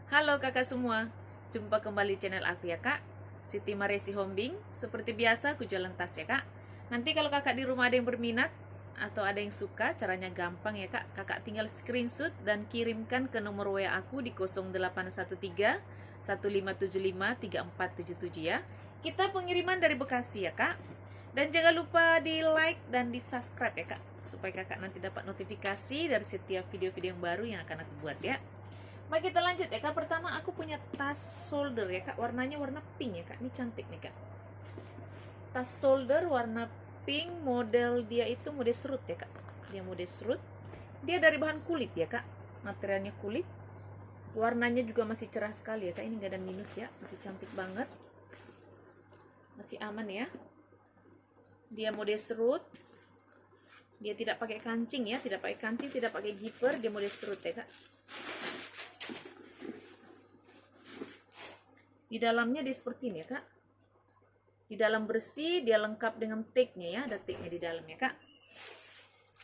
Halo kakak semua, jumpa kembali channel aku ya kak, Siti Maresi Hombing. Seperti biasa aku jualan tas ya kak. Nanti kalau kakak di rumah ada yang berminat atau ada yang suka, caranya gampang ya kak. Kakak tinggal screenshot dan kirimkan ke nomor WA aku di 0813 1575 3477 ya. Kita pengiriman dari Bekasi ya kak. Dan jangan lupa di like dan di subscribe ya kak, supaya kakak nanti dapat notifikasi dari setiap video-video yang baru yang akan aku buat ya. Mari kita lanjut ya kak. Pertama aku punya tas shoulder ya kak. Warnanya warna pink ya kak. Ini cantik nih kak. Tas shoulder warna pink. Model dia itu mode serut ya kak. Dia mode serut. Dia dari bahan kulit ya kak. Materialnya kulit. Warnanya juga masih cerah sekali ya kak. Ini gak ada minus ya. Masih cantik banget. Masih aman ya. Dia mode serut. Dia tidak pakai kancing ya. Tidak pakai kancing, tidak pakai zipper. Dia mode serut ya kak. Di dalamnya dia seperti ini ya kak. Di dalam bersih, dia lengkap dengan tagnya ya. Ada tagnya di dalam ya kak.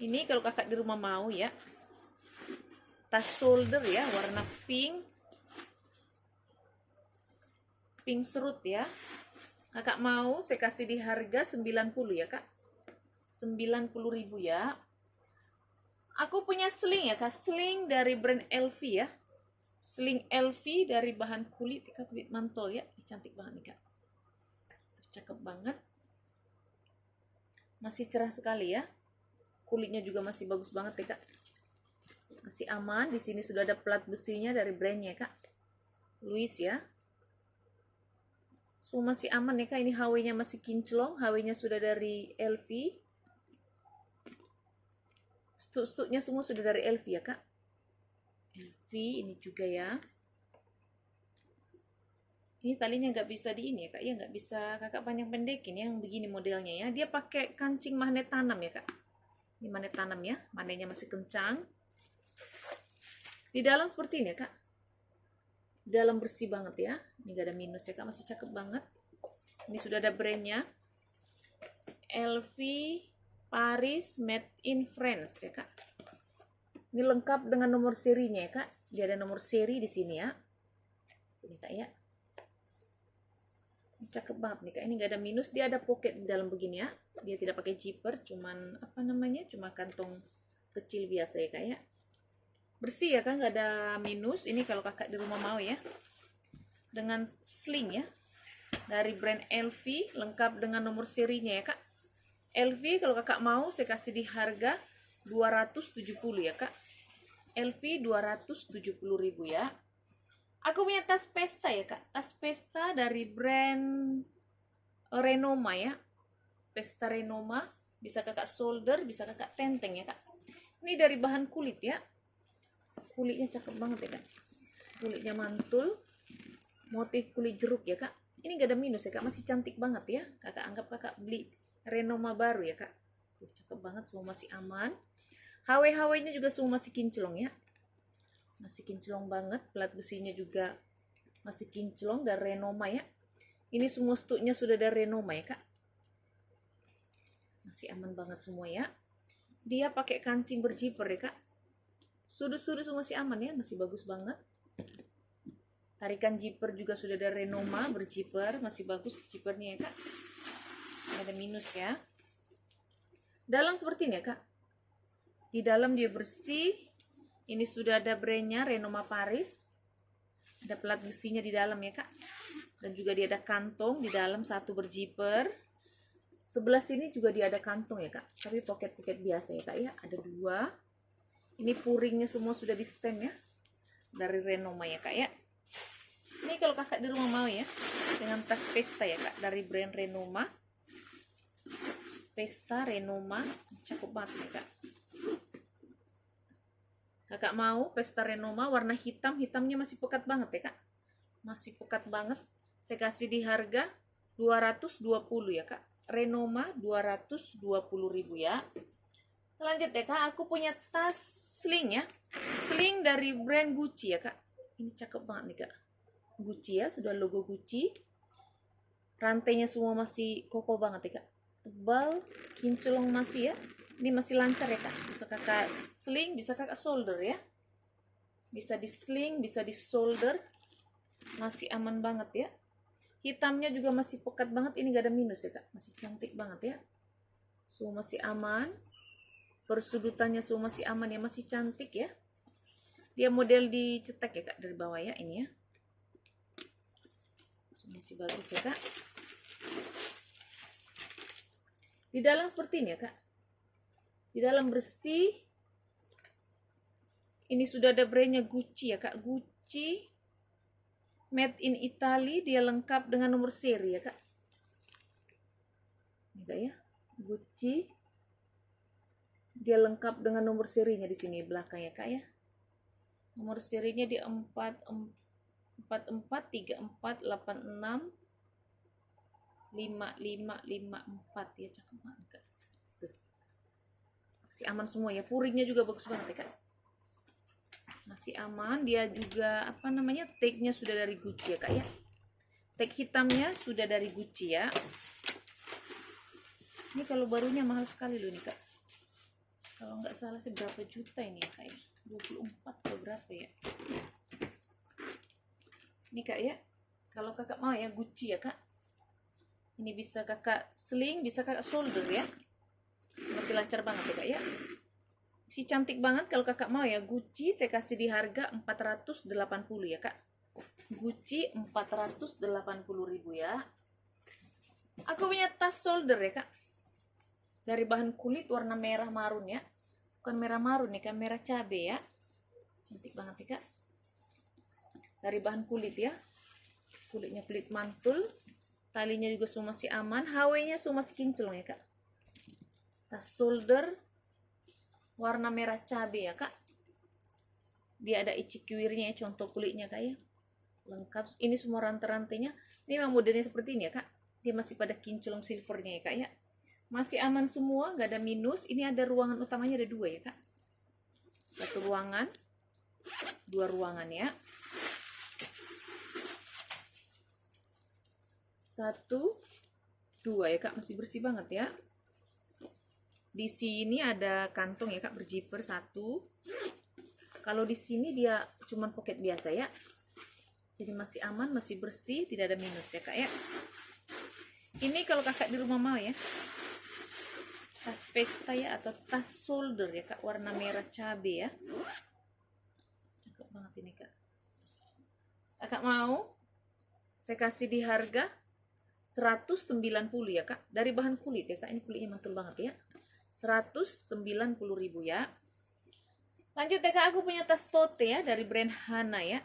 Ini kalau kakak di rumah mau ya. Tas shoulder ya, warna pink. Pink serut ya. Kakak mau saya kasih di harga 90 ya kak. 90.000 ya. Aku punya sling ya kak. Sling dari brand LV ya. Sling LV dari bahan kulit, kulit mantol ya. Cantik banget nih kak. Cakep banget. Masih cerah sekali ya. Kulitnya juga masih bagus banget ya kak. Masih aman. Di sini sudah ada plat besinya dari brandnya kak. Louis ya. So masih aman ya kak. Ini HW-nya masih kinclong. HW-nya sudah dari LV. Stuk-stuknya semua sudah dari LV ya kak. LV ini juga ya. Ini talinya nggak bisa di ini ya kak ya, nggak bisa kakak panjang pendekin yang begini modelnya ya. Dia pakai kancing magnet tanam ya kak. Ini magnet tanam ya, magnetnya masih kencang. Di dalam seperti ini ya kak. Di dalam bersih banget ya. Ini nggak ada minus ya kak, masih cakep banget. Ini sudah ada brandnya. LV Paris Made in France ya kak. Ini lengkap dengan nomor serinya ya kak. Dia ada nomor seri di sini ya. Ini kak ya. Ini cakep banget nih kak. Ini nggak ada minus. Dia ada pocket di dalam begini ya. Dia tidak pakai zipper. Cuman apa namanya? Cuma kantong kecil biasa ya kak ya. Bersih ya kak. Nggak ada minus. Ini kalau kakak di rumah mau ya. Dengan sling ya. Dari brand LV. Lengkap dengan nomor serinya ya kak. LV kalau kakak mau saya kasih di harga 270 ya kak. LV 270.000 ya. Aku punya tas pesta ya kak. Tas pesta dari brand Renoma ya. Pesta Renoma. Bisa kakak shoulder, bisa kakak tenteng ya kak. Ini dari bahan kulit ya. Kulitnya cakep banget ya kak. Kulitnya mantul. Motif kulit jeruk ya kak. Ini gak ada minus ya kak. Masih cantik banget ya. Kakak anggap kakak beli Renoma baru ya kak. Tuh, cakep banget. Semua masih aman. HW-HW-nya juga semua masih kinclong ya. Masih kinclong banget. Plat besinya juga masih kinclong dari Renoma ya. Ini semua stuknya sudah dari Renoma ya kak. Masih aman banget semua ya. Dia pakai kancing berjiper ya kak. Sudut-sudut semua masih aman ya. Masih bagus banget. Tarikan zipper juga sudah dari Renoma berjiper. Masih bagus zippernya ya kak. Tidak ada minus ya. Dalam seperti ini ya kak. Di dalam dia bersih. Ini sudah ada brandnya Renoma Paris. Ada plat besinya di dalam ya kak. Dan juga dia ada kantong di dalam satu berjiper. Sebelah sini juga dia ada kantong ya kak. Tapi pocket-pocket biasa ya kak ya. Ada dua. Ini puringnya semua sudah di stem ya. Dari Renoma ya kak ya. Ini kalau kakak di rumah mau ya. Dengan tas pesta ya kak. Dari brand Renoma. Pesta Renoma. Cakep banget ya kak. Kakak mau pesta Renoma warna hitam. Hitamnya masih pekat banget ya kak. Masih pekat banget. Saya kasih di harga 220 ya kak. Renoma 220.000 ya. Lanjut ya kak. Aku punya tas sling ya. Sling dari brand Gucci ya kak. Ini cakep banget nih kak. Gucci ya. Sudah logo Gucci. Rantainya semua masih kokoh banget ya kak. Tebal. Kinclong masih ya. Ini masih lancar ya kak. Bisa kakak sling, bisa kakak shoulder ya. Bisa di sling, bisa di shoulder. Masih aman banget ya. Hitamnya juga masih pekat banget, ini gak ada minus ya kak, masih cantik banget ya. Masih aman, persudutannya masih aman ya, masih cantik ya. Dia model dicetak ya kak dari bawah ya, ini ya. Masih bagus ya kak. Di dalam seperti ini ya kak. Di dalam bersih. Ini sudah ada brandnya Gucci ya kak, Gucci made in Italy, dia lengkap dengan nomor seri ya kak. Ini kak ya, Gucci. Dia lengkap dengan nomor serinya di sini belakang ya kak ya. Nomor serinya di 44865554 ya, cakep banget kak. Masih aman semua ya, puringnya juga bagus banget ya kak. Masih aman, dia juga apa namanya, tag-nya sudah dari Gucci ya kak ya. Tag hitamnya sudah dari Gucci ya. Ini kalau barunya mahal sekali loh nih kak. Kalau nggak salah sih berapa juta ini ya kak ya, 24 atau berapa ya. Ini kak ya, kalau kakak mau ya Gucci ya kak. Ini bisa kakak sling, bisa kakak shoulder ya. Masih lancar banget ya kak ya. Si cantik banget, kalau kakak mau ya Gucci saya kasih di harga 480 ya kak. Gucci 480.000 ya. Aku punya tas shoulder ya kak, dari bahan kulit warna merah marun ya. Bukan merah marun nih kak, merah cabe ya. Cantik banget ya kak. Dari bahan kulit ya. Kulitnya kulit mantul. Talinya juga masih aman. HW-nya masih kinclong ya kak. Tas shoulder warna merah cabe ya kak. Dia ada icikwirnya ya, contoh kulitnya kak ya. Lengkap. Ini semua rantai-rantainya. Ini memang modelnya seperti ini ya kak. Dia masih pada kinclong silvernya ya kak ya. Masih aman semua, gak ada minus. Ini ada ruangan utamanya, ada 2 ya kak. 1 ruangan, 2 ruangan ya. 1, 2 ya kak, masih bersih banget ya. Di sini ada kantong ya kak, berjiper 1. Kalau di sini dia cuman pocket biasa ya. Jadi masih aman, masih bersih, tidak ada minus ya kak ya. Ini kalau kakak di rumah mau ya, tas pesta ya, atau tas shoulder ya kak, warna merah cabe ya. Cakep banget ini kak. Kakak mau saya kasih di harga 190 ya kak, dari bahan kulit ya kak. Ini kulitnya mantul banget ya. 190.000 ya. Lanjut ya kak, aku punya tas tote ya dari brand Hana ya.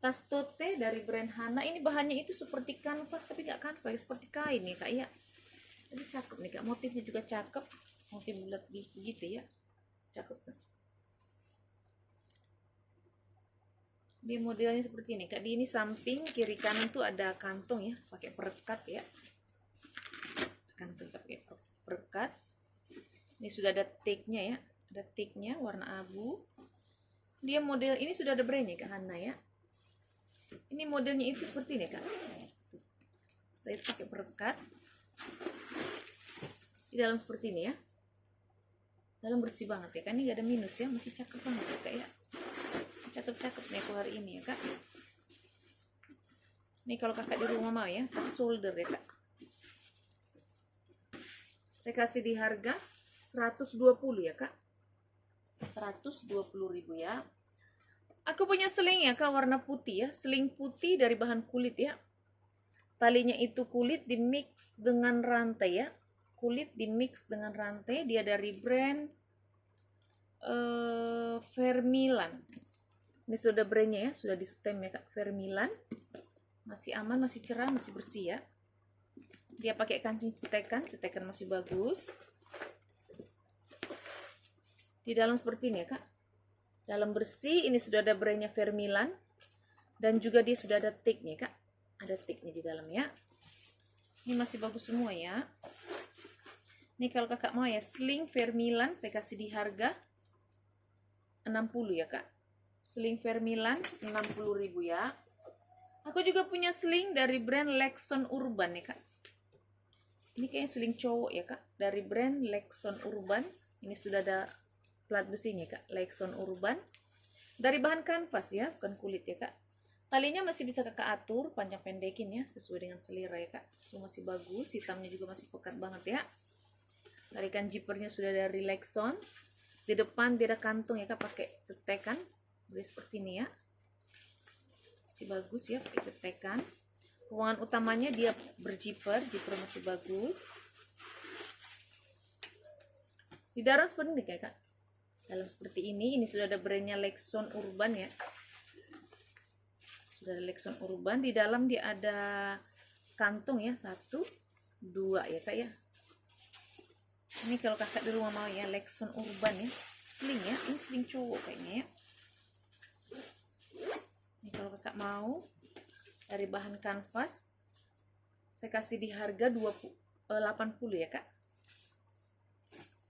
Tas tote dari brand Hana, ini bahannya itu seperti kanvas tapi gak kanvas, seperti kain ya kak ya. Ini cakep nih kak, motifnya juga cakep, motif bulat begitu ya, cakep kan. Dia modelnya seperti ini kak. Di ini samping kiri kanan tuh ada kantong ya, pakai perekat ya. Kantong pakai perekat. Ini sudah ada tag-nya ya, ada tag-nya warna abu. Dia model ini sudah ada brandnya kak, Hana ya. Ini modelnya itu seperti ini kak. Saya pakai perekat. Di dalam seperti ini ya. Dalam bersih banget ya kan, ini gak ada minus ya, masih cakep banget ya kak ya. Cakep-cakep nih aku hari ini ya kak. Ini kalau kakak di rumah mau ya, tas shoulder ya kak. Saya kasih di harga 120 ya kak. 120.000 ya. Aku punya seling ya kak, warna putih ya. Seling putih dari bahan kulit ya. Talinya itu kulit di mix dengan rantai ya. Kulit di mix dengan rantai. Dia dari brand Vermilan. Ini sudah brandnya ya, sudah di stem ya kak, Vermilan. Masih aman, masih cerah, masih bersih ya. Dia pakai kancing cetekan, cetekan masih bagus. Di dalam seperti ini ya kak. Dalam bersih, ini sudah ada brandnya Vermilan. Dan juga dia sudah ada tag-nya kak. Ada tag-nya di dalam ya. Ini masih bagus semua ya. Ini kalau kakak mau ya, sling Vermilan saya kasih di harga 60 ya kak. Sling Vermilan 60.000 ya. Aku juga punya sling dari brand Lexon Urban ya kak. Ini kayaknya sling cowok ya kak, dari brand Lexon Urban. Ini sudah ada plat besinya kak, Lexon Urban. Dari bahan kanvas ya, bukan kulit ya kak. Talinya masih bisa kakak atur panjang pendekin ya, sesuai dengan selera ya kak. So masih bagus, hitamnya juga masih pekat banget ya. Tarikan zippernya sudah dari Lexon. Di depan dia ada kantung ya kak, pakai cetekan. Jadi seperti ini ya. Masih bagus ya, pakai cetekan. Ruangan utamanya dia berzipper, zipper masih bagus. Di dalam seperti ini kak. Dalam seperti ini sudah ada brandnya Lexon Urban ya. Sudah ada Lexon Urban. Di dalam dia ada kantung ya, 1, 2 ya kak ya. Ini kalau kakak di rumah mau ya, Lexon Urban ya, sling ya, ini sling cowok kayaknya ya. Ini kalau kakak mau dari bahan kanvas, saya kasih di harga 80 ya kak.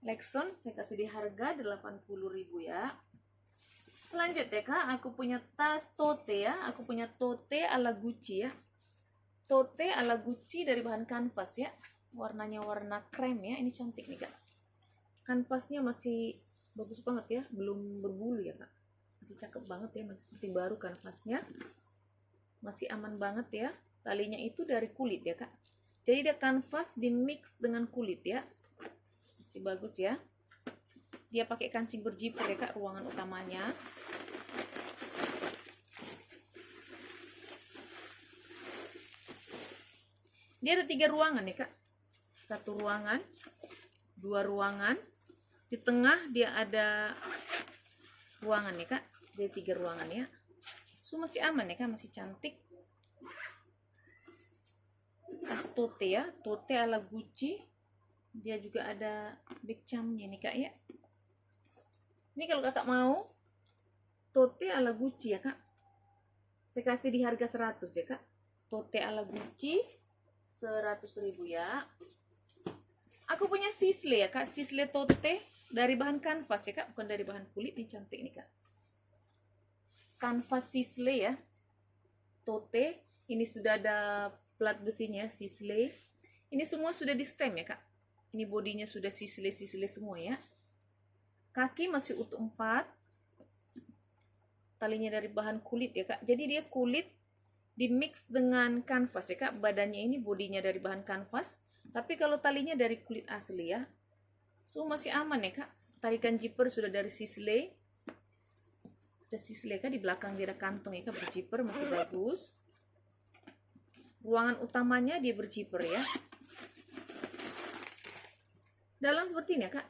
Lexon saya kasih di harga 80.000 ya. Lanjut ya kak, aku punya tas tote ya, aku punya tote ala Gucci ya. Tote ala Gucci dari bahan kanvas ya. Warnanya warna krem ya, ini cantik nih kak. Kanvasnya masih bagus banget ya, belum berbulu ya kak. Masih cakep banget ya, masih seperti baru kanvasnya. Masih aman banget ya. Talinya itu dari kulit ya kak. Jadi dia kanvas di mix dengan kulit ya. Masih bagus ya. Dia pakai kancing berzipper ya kak, ruangan utamanya. Dia ada 3 ruangan ya kak. 1 ruangan, 2 ruangan. Di tengah dia ada ruangan ya kak. Dia 3 ruangan ya. So masih aman ya kak, masih cantik. Tas tote ya, tote ala Gucci. Dia juga ada big camnya nih kak ya. Ini kalau kakak mau tote ala Gucci ya kak, saya kasih di harga 100 ya kak. Tote ala Gucci 100.000 ya. Aku punya sisle ya kak, sisle tote dari bahan kanvas ya kak, bukan dari bahan kulit. Ini cantik nih kak, kanvas sisle ya, tote. Ini sudah ada plat besinya, sisle. Ini semua sudah di stem ya kak. Ini bodinya sudah sisle semua ya. Kaki masih utuh 4. Talinya dari bahan kulit ya kak. Jadi dia kulit di mix dengan kanvas ya kak. Badannya ini bodinya dari bahan kanvas. Tapi kalau talinya dari kulit asli ya. So masih aman ya kak. Tarikan zipper sudah dari sisle. Ada sisle kak, di belakang dia ada kantong ya kak, berzipper masih bagus. Ruangan utamanya dia berzipper ya. Dalam seperti ini ya kak.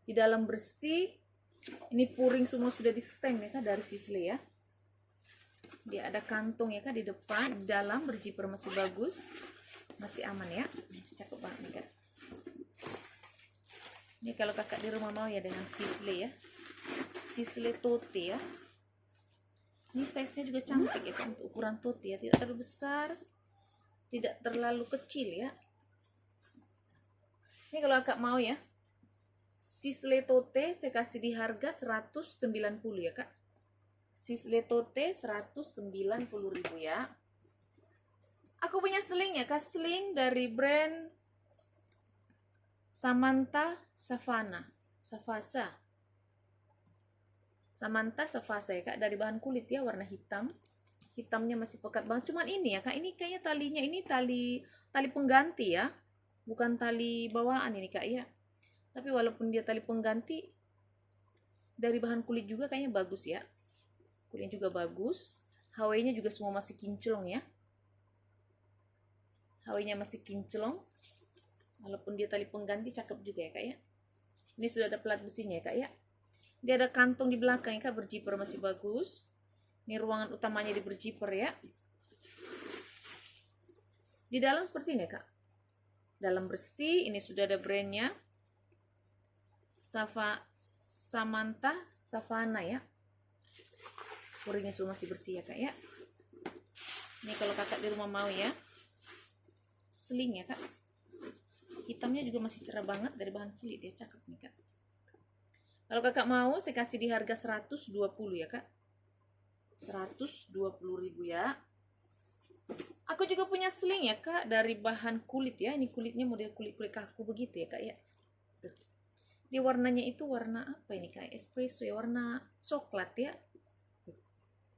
Di dalam bersih. Ini puring semua sudah di stem ya kak, dari sisle ya. Dia ada kantong ya kak di depan. Di dalam berzipper masih bagus. Masih aman ya. Masih cakep banget nih kak. Ini kalau kakak di rumah mau ya dengan sisle ya. Sisle tote ya. Ini size-nya juga cantik ya kak, untuk ukuran tote ya. Tidak terlalu besar, tidak terlalu kecil ya. Ini kalau kakak mau ya, sisle tote saya kasih di harga 190 ya kak. Sisle tote 190.000 ya. Aku punya sling ya kak, sling dari brand Samantha Savasa. Samantha Savasa ya kak, dari bahan kulit ya, warna hitam. Hitamnya masih pekat banget. Cuman ini ya kak, ini kayaknya talinya ini tali pengganti ya, bukan tali bawaan ini kak ya. Tapi walaupun dia tali pengganti dari bahan kulit juga kayaknya bagus ya. Kulitnya juga bagus. HW-nya juga semua masih kinclong ya. HW-nya masih kinclong. Walaupun dia tali pengganti cakep juga ya kak ya. Ini sudah ada plat besinya ya kak ya. Dia ada kantong di belakang ya kak, berzipper masih bagus. Ini ruangan utamanya di berzipper ya. Di dalam seperti ini ya kak. Dalam bersih, ini sudah ada brandnya. Samantha Savana ya. Puringnya semua masih bersih ya kak ya. Ini kalau kakak di rumah mau ya, sling ya kak. Hitamnya juga masih cerah banget, dari bahan kulit ya, cakep nih kak. Kalau kakak mau saya kasih di harga 120 ya kak. 120.000 ya. Aku juga punya sling ya kak, dari bahan kulit ya. Ini kulitnya model kulit kaku begitu ya kak ya. Tuh. Dia warnanya itu warna apa ini kak? Espresso ya, warna coklat ya. Tuh.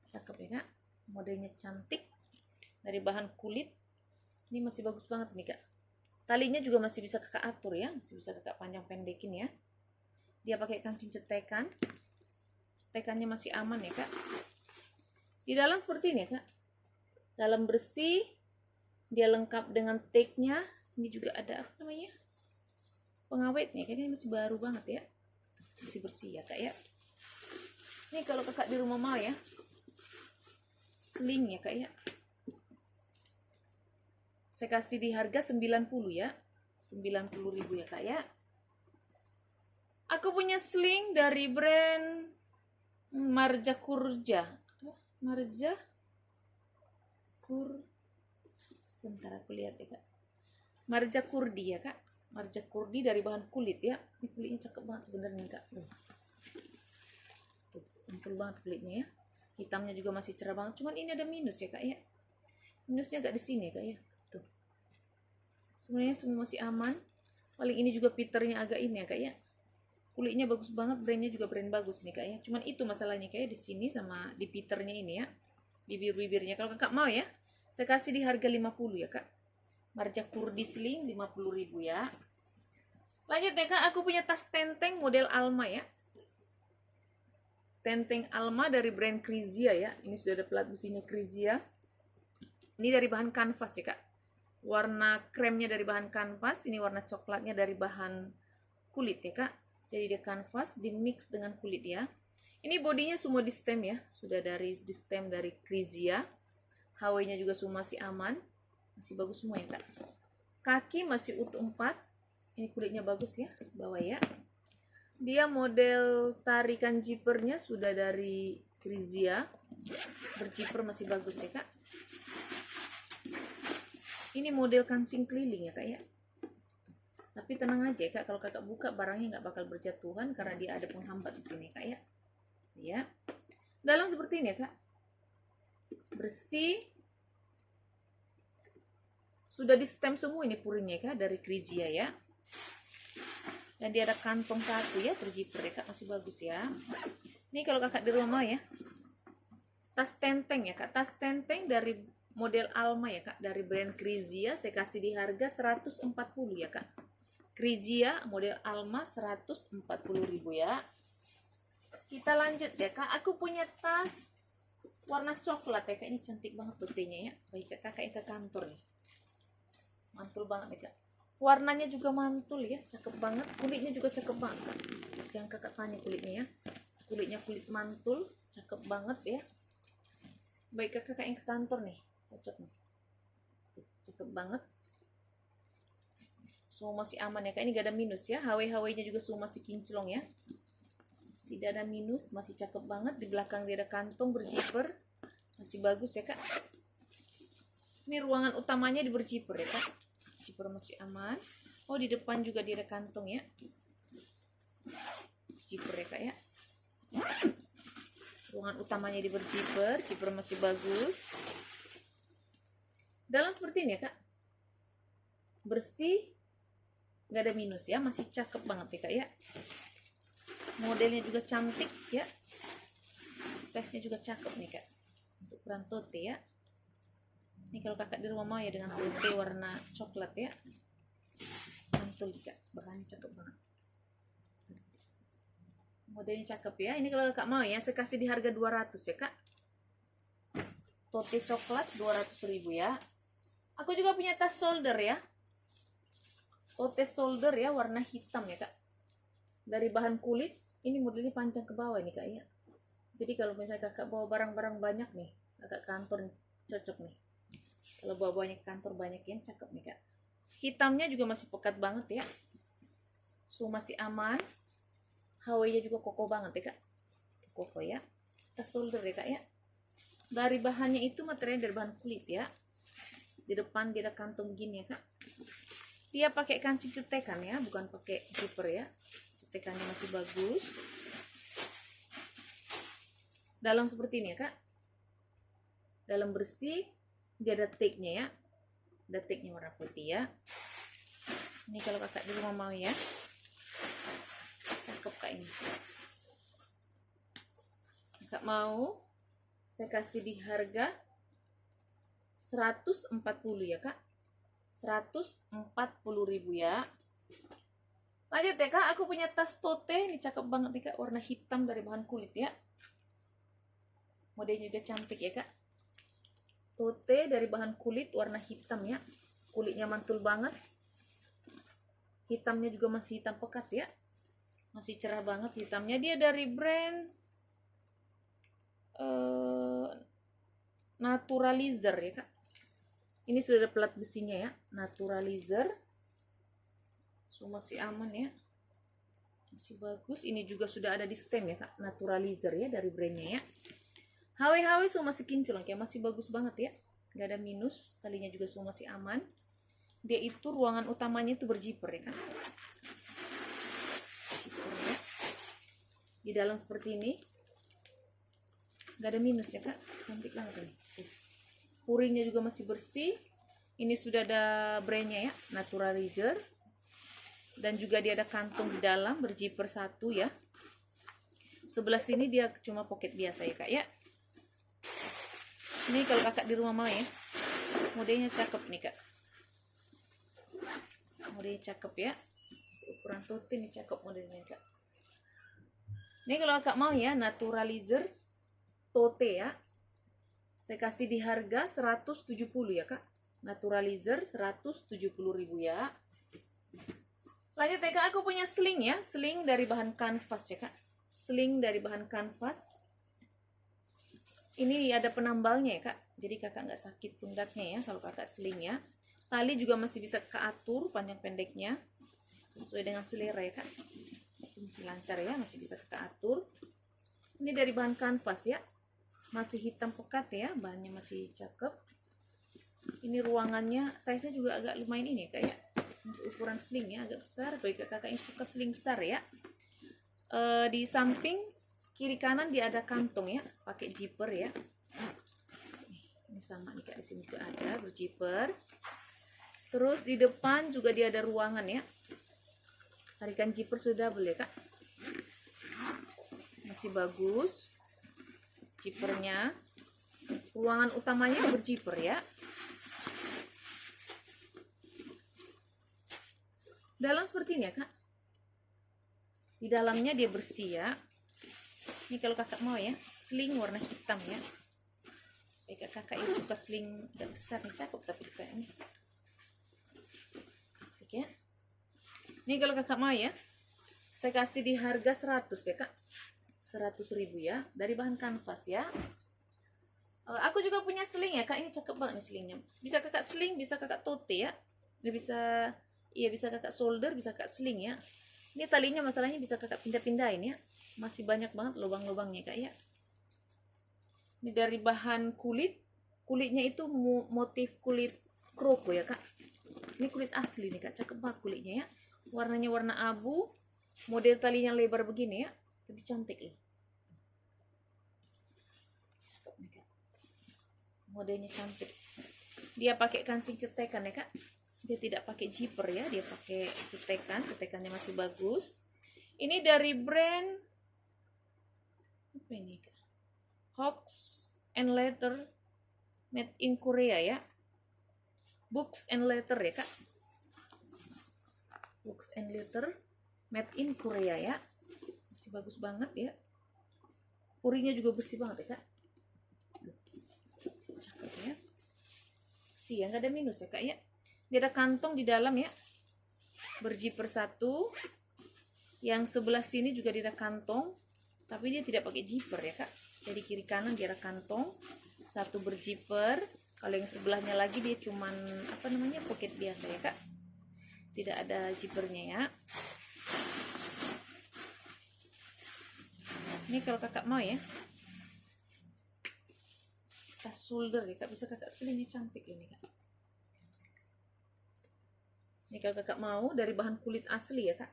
Cakep ya kak. modelnya cantik, dari bahan kulit. Ini masih bagus banget nih kak. Talinya juga masih bisa kakak atur ya, masih bisa kakak panjang pendekin ya. Dia pakai kancing cetekan, cetekannya masih aman ya kak. Di dalam seperti ini ya kak, dalam bersih, dia lengkap dengan tagnya. Ini juga ada apa namanya, pengawetnya, kayaknya masih baru banget ya, masih bersih ya kak ya. Ini kalau kakak di rumah mau ya, sling ya kak ya, saya kasih di harga 90 ya, 90.000 ya kak ya. Aku punya sling dari brand Marja Kurja, Marja Kur, sebentar aku lihat ya kak, Marja Kurdi ya kak, Marja Kurdi dari bahan kulit ya. Ini kulitnya cakep banget sebenarnya kak. Tuh, empul banget kulitnya ya. Hitamnya juga masih cerah banget. Cuman ini ada minus ya kak ya. Minusnya agak di sini ya kak ya. Tuh. Sebenarnya semua masih aman. Paling ini juga piternya agak ini ya kak ya. Kulitnya bagus banget, brandnya juga brand bagus nih kak ya. Cuman itu masalahnya kayak di sini sama di piternya ini ya. Bibir-bibirnya. Kalau kakak mau ya, saya kasih di harga 50 ya kak. Marja Kurdi sling 50.000 ya. Lanjut ya kak, aku punya tas tenteng model Alma ya. Tenteng Alma dari brand Krizia ya. Ini sudah ada plat besinya Krizia. Ini dari bahan kanvas ya kak. Warna kremnya dari bahan kanvas, ini warna coklatnya dari bahan kulit ya kak. Jadi dia kanvas di mix dengan kulit ya. Ini bodinya semua di stem ya, sudah dari di stem dari Krizia. HW-nya juga semua masih aman, masih bagus semua ya kak. Kaki masih utuh 4. Ini kulitnya bagus ya, bawah ya. Dia model tarikan zippernya sudah dari Krizia. Berzipper masih bagus ya kak. Ini model kancing keliling ya kak ya. Tapi tenang aja ya kak, kalau kakak buka barangnya nggak bakal berjatuhan karena dia ada penghambat di sini kak ya. Ya. Dalam seperti ini ya kak. Bersih. Sudah di stem semua ini puringnya kak dari Krizia ya. Dan dia ada kantong kaku ya, berzipper ya kak, masih bagus ya. Ini kalau kakak di rumah mau ya. Tas tenteng ya kak, tas tenteng dari model Alma ya kak, dari brand Krizia. Saya kasih di harga 140 ya kak. Krizia model Alma 140.000 ya. Kita lanjut ya kak, aku punya tas warna coklat ya kak. Ini cantik banget putihnya ya. Baik kak, kakak yang ke kantor nih. Mantul banget nih kak. Warnanya juga mantul ya, cakep banget. Kulitnya juga cakep banget kak. Jangan kakak tanya kulitnya ya. Kulitnya kulit mantul, cakep banget ya. Baik kak, kakak yang ke kantor nih, cocok nih. Cakep banget. Semua masih aman ya kak. Ini gak ada minus ya. HW-HW-nya juga semua masih kinclong ya. Tidak ada minus, masih cakep banget. Di belakang dia ada kantong berzipper, masih bagus ya kak. Ini ruangan utamanya di berzipper ya kak. Zipper masih aman. Oh, di depan juga dia ada kantong ya. Zipper ya kak ya. Ruangan utamanya di berzipper, zipper masih bagus. Dalam seperti ini ya kak. Bersih, nggak ada minus ya, masih cakep banget ya kak ya. Modelnya juga cantik ya. Size-nya juga cakep nih kak. Untuk ukuran tote ya. Ini kalau kakak di rumah mau ya dengan tote warna coklat ya. Mantul kak, bahannya cakep banget. Modelnya cakep ya. Ini kalau kakak mau ya, saya kasih di harga 200 ya kak. Tote coklat 200.000 ya. Aku juga punya tas shoulder ya. Tote shoulder ya, warna hitam ya kak. Dari bahan kulit. Ini modelnya panjang ke bawah ini kak ya. Jadi kalau misalnya kakak bawa barang-barang banyak nih, kakak kantor cocok nih. Kalau bawa banyak kantor banyak yang cakep nih kak. Hitamnya juga masih pekat banget ya. So masih aman. HW-nya juga kokoh banget ya kak. Kokoh ya. Tas shoulder ya kak ya. Dari bahannya itu materialnya dari bahan kulit ya. Di depan dia ada kantong gini ya kak. Dia pakai kancing cetekan ya, bukan pakai zipper ya. Cetekannya masih bagus. Dalam seperti ini ya kak. Dalam bersih. Dia ada tag-nya ya. Ada tag-nya warna putih ya. Ini kalau kakak di rumah mau ya. Cakep kak ini. Kakak mau, saya kasih di harga 140 ya kak, 140.000 ya. Lanjut ya kak, aku punya tas tote, ini cakep banget nih kak, warna hitam dari bahan kulit ya. Modelnya juga cantik ya kak. Tote dari bahan kulit warna hitam ya. Kulitnya mantul banget. Hitamnya juga masih hitam pekat ya. Masih cerah banget hitamnya. Dia dari brand Naturalizer ya kak. Ini sudah ada pelat besinya ya, Naturalizer. So masih aman ya, masih bagus. Ini juga sudah ada di stem ya kak, Naturalizer ya dari brandnya ya. HW so masih kinclong ya, masih bagus banget ya, nggak ada minus. Talinya juga semua masih aman. Dia itu ruangan utamanya itu berjiper ya kan, jiper ya. Di dalam seperti ini, nggak ada minus ya kak, cantik banget ini. Puringnya juga masih bersih. Ini sudah ada brandnya ya, Naturalizer. Dan juga dia ada kantong di dalam, berjiper 1 ya. Sebelah sini dia cuma pocket biasa ya kak ya. Ini kalau kakak di rumah mau ya, modelnya cakep nih kak. Modelnya cakep ya, ukuran tote ini cakep modelnya kak. Ini kalau kakak mau ya, Naturalizer tote ya, saya kasih di harga 170 ya kak. Naturalizer 170.000 ya. Lanjut ya kak, aku punya sling ya, sling dari bahan kanvas ya kak. Sling dari bahan kanvas. Ini ada penambalnya ya kak, jadi kakak nggak sakit pundaknya ya kalau kakak sling ya. Tali juga masih bisa kakak atur panjang pendeknya sesuai dengan selera ya kak. Masih lancar ya, masih bisa kakak atur. Ini dari bahan kanvas ya, masih hitam pekat ya, bahannya masih cakep. Ini ruangannya, size-nya juga agak lumayan ini ya kak ya. Untuk ukuran sling ya, agak besar. Bagi kakak yang suka sling besar ya. Di samping kiri kanan dia ada kantong ya, pakai zipper ya. Ini sama nih kak, di sini juga ada berzipper. Terus di depan juga dia ada ruangan ya. Tarikan zipper sudah boleh kak. Masih bagus zippernya. Ruangan utamanya berzipper ya. Dalam seperti ini ya kak. Di dalamnya dia bersih ya. Ini kalau kakak mau ya, sling warna hitam ya. Baik kakak yang suka sling agak besar nih, cakep tapi kayak ini. Oke. Ini kalau kakak mau ya, saya kasih di harga 100 ya kak. 100.000 ya, dari bahan kanvas ya. Aku juga punya sling ya kak, ini cakep banget nih slingnya. Bisa kakak sling, bisa kakak tote ya. Dia bisa, iya bisa kakak solder, bisa kakak sling ya. Ini talinya masalahnya bisa kakak pindah-pindahin ya. Masih banyak banget lubang-lubangnya kak ya. Ini dari bahan kulit. Kulitnya itu motif kulit kroko ya kak. Ini kulit asli nih kak, cakep banget kulitnya ya. Warnanya warna abu. Model talinya lebar begini ya. Tapi cantik loh. Cakep nih kak. Modelnya cantik. Dia pakai kancing cetekan ya kak. Dia tidak pakai zipper ya, dia pakai cetekan. Cetekannya masih bagus. Ini dari brand apa ini kak? Hawks and Letter made in Korea ya. Books and Letter ya kak. Books and Letter made in Korea ya. Masih bagus banget ya. Puringnya juga bersih banget ya kak. Cakep ya. Bersih ya, nggak ada minus ya kak ya. Dia ada kantong di dalam ya. Berzipper 1. Yang sebelah sini juga dia ada kantong. Tapi dia tidak pakai zipper ya kak. Jadi kiri kanan dia ada kantong. 1 berzipper. Kalau yang sebelahnya lagi dia cuman apa namanya, pocket biasa ya kak. Tidak ada zippernya ya. Ini kalau kakak mau ya, tas shoulder ya kak, bisa kakak selingnya cantik ini kak. Ini kalau kakak mau dari bahan kulit asli ya kak.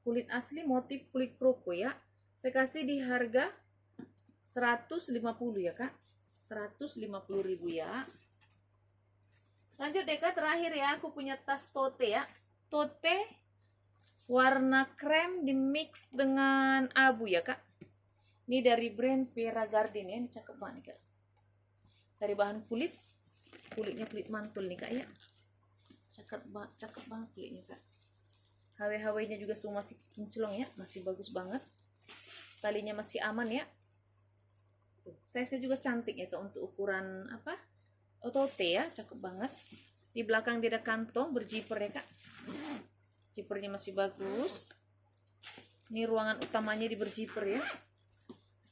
Kulit asli motif kulit kroko ya. Saya kasih di harga 150 ya kak. 150.000 ya. Lanjut deh kak, terakhir ya, aku punya tas tote ya. Tote warna krem dimix dengan abu ya kak. Ini dari brand Vera Garden ya, ini cakep banget nih kak. Dari bahan kulit kulitnya kulit mantul nih kak ya, cakep banget kulitnya kak. HW-HW nya juga semua masih kinclong ya, masih bagus banget, talinya masih aman ya. Size nya juga cantik ya kak, untuk ukuran apa otot ya, cakep banget. Di belakang dia ada kantong berjiper ya kak, jipernya masih bagus. Ini ruangan utamanya di berjiper ya,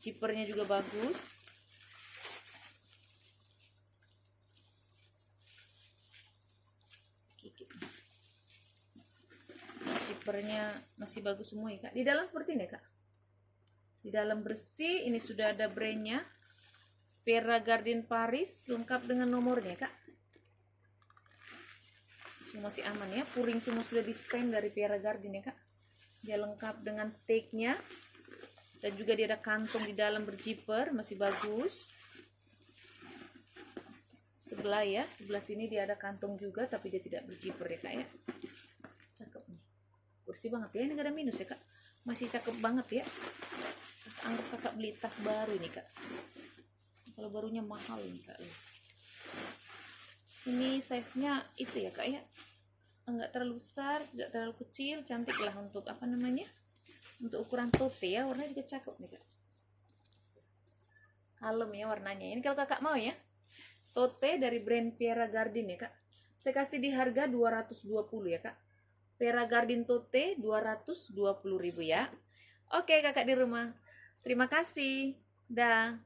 jipernya juga bagus. Jipernya masih bagus semua ya kak. Di dalam seperti ini kak, di dalam bersih. Ini sudah ada brandnya, Pierre Cardin Paris, lengkap dengan nomornya kak. Semua masih aman ya, puring semua sudah di stem dari Pierre Cardin ya kak. Dia lengkap dengan tag-nya, dan juga dia ada kantong di dalam berjiper, masih bagus. Sebelah ya, sebelah sini dia ada kantong juga, tapi dia tidak berjiper ya kak ya. Cakep nih, bersih banget ya, ini gak ada minus ya kak, masih cakep banget ya. Anggap kakak beli tas baru ini kak, kalau barunya mahal nih kak. Ini size nya itu ya kak ya, enggak terlalu besar, tidak terlalu kecil, cantik lah untuk apa namanya, untuk ukuran tote ya. Warnanya juga cakep nih kak, kalem ya warnanya. Ini kalau kakak mau ya, tote dari brand Pierre Cardin ya kak, saya kasih di harga 220 ya kak. Pierre Cardin tote 220.000 ya. Oke kakak di rumah, terima kasih, dah.